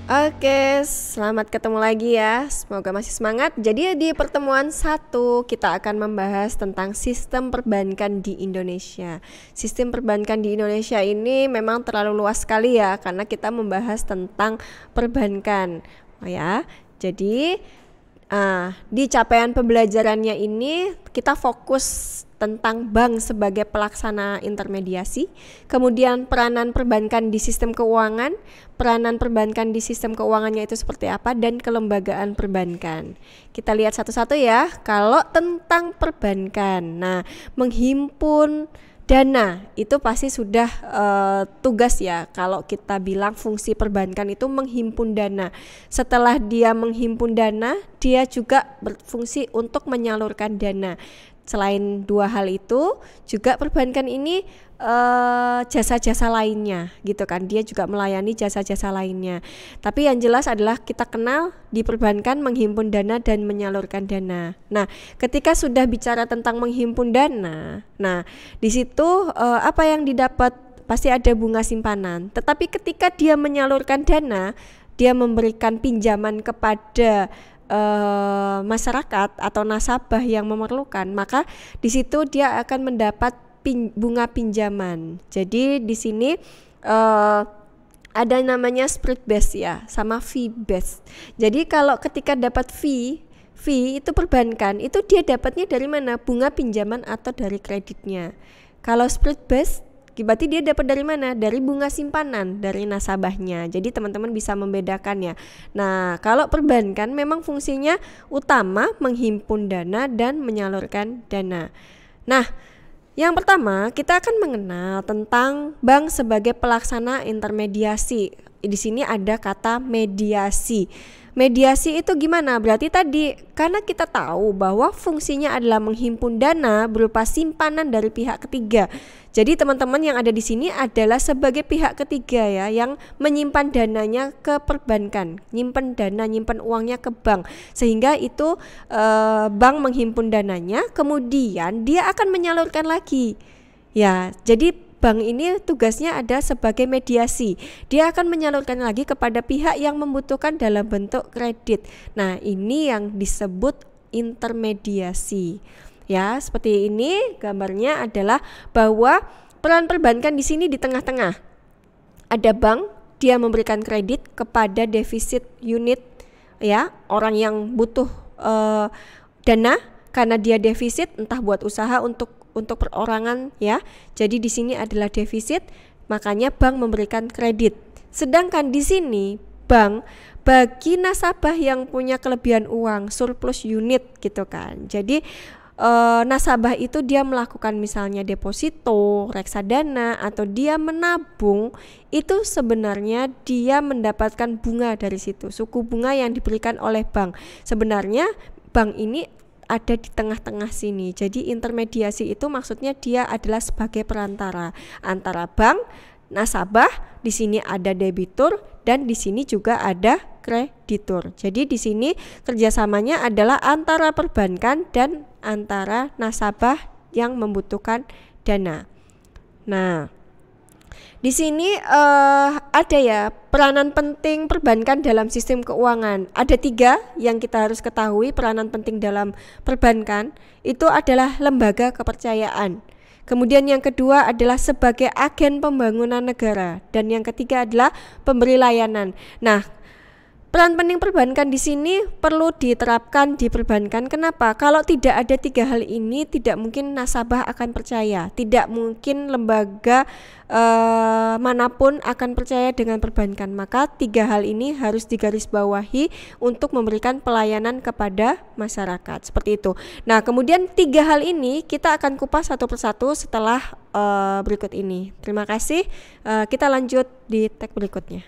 Oke, selamat ketemu lagi ya. Semoga masih semangat. Jadi di pertemuan 1 kita akan membahas tentang sistem perbankan di Indonesia. Sistem perbankan di Indonesia ini memang terlalu luas sekali ya, karena kita membahas tentang perbankan. Ya, jadi di capaian pembelajarannya ini kita fokus tentang bank sebagai pelaksana intermediasi, kemudian peranan perbankan di sistem keuangan, peranan perbankan di sistem keuangannya itu seperti apa, dan kelembagaan perbankan. Kita lihat satu-satu ya. Kalau tentang perbankan, nah menghimpun dana itu pasti sudah tugas ya. Kalau kita bilang fungsi perbankan itu menghimpun dana. Setelah dia menghimpun dana, dia juga berfungsi untuk menyalurkan dana. Selain dua hal itu, juga perbankan ini jasa-jasa lainnya gitu kan. Dia juga melayani jasa-jasa lainnya. Tapi yang jelas adalah kita kenal di perbankan menghimpun dana dan menyalurkan dana. Nah, ketika sudah bicara tentang menghimpun dana, nah di situ apa yang didapat? Pasti ada bunga simpanan. Tetapi ketika dia menyalurkan dana, dia memberikan pinjaman kepada masyarakat atau nasabah yang memerlukan, maka di situ dia akan mendapat bunga pinjaman. Jadi di sini ada namanya spread base ya, sama fee base. Jadi kalau ketika dapat fee itu perbankan, itu dia dapatnya dari mana? Bunga pinjaman atau dari kreditnya. Kalau spread base berarti dia dapat dari mana? Dari bunga simpanan dari nasabahnya. Jadi teman-teman bisa membedakannya. Nah, kalau perbankan memang fungsinya utama menghimpun dana dan menyalurkan dana. Nah, yang pertama kita akan mengenal tentang bank sebagai pelaksana intermediasi. Di sini ada kata mediasi. Mediasi itu gimana? Berarti tadi karena kita tahu bahwa fungsinya adalah menghimpun dana berupa simpanan dari pihak ketiga. Jadi teman-teman yang ada di sini adalah sebagai pihak ketiga ya, yang menyimpan dananya ke perbankan, nyimpan dana, nyimpan uangnya ke bank. Sehingga itu bank menghimpun dananya, kemudian dia akan menyalurkan lagi. Ya, jadi bank ini tugasnya ada sebagai mediasi. Dia akan menyalurkan lagi kepada pihak yang membutuhkan dalam bentuk kredit. Nah, ini yang disebut intermediasi. Ya, seperti ini gambarnya adalah bahwa peran perbankan di sini di tengah-tengah. Ada bank, dia memberikan kredit kepada defisit unit ya, orang yang butuh dana karena dia defisit entah buat usaha untuk perorangan ya. Jadi di sini adalah defisit, makanya bank memberikan kredit. Sedangkan di sini bank bagi nasabah yang punya kelebihan uang, surplus unit gitu kan. Jadi nasabah itu dia melakukan misalnya deposito, reksadana, atau dia menabung, itu sebenarnya dia mendapatkan bunga dari situ, suku bunga yang diberikan oleh bank. Sebenarnya bank ini ada di tengah-tengah sini. Jadi intermediasi itu maksudnya dia adalah sebagai perantara antara bank, nasabah, di sini ada debitur, dan di sini juga ada kreditur. Jadi di sini kerjasamanya adalah antara perbankan dan antara nasabah yang membutuhkan dana. Nah, di sini ada ya peranan penting perbankan dalam sistem keuangan. Ada 3 yang kita harus ketahui peranan penting dalam perbankan. Itu adalah lembaga kepercayaan. Kemudian yang kedua adalah sebagai agen pembangunan negara, dan yang ketiga adalah pemberi layanan. Nah, peran penting perbankan di sini perlu diterapkan di perbankan. Kenapa? Kalau tidak ada 3 hal ini, tidak mungkin nasabah akan percaya, tidak mungkin lembaga manapun akan percaya dengan perbankan. Maka 3 hal ini harus digarisbawahi untuk memberikan pelayanan kepada masyarakat. Seperti itu. Nah, kemudian 3 hal ini kita akan kupas satu persatu setelah berikut ini. Terima kasih. Kita lanjut di tag berikutnya.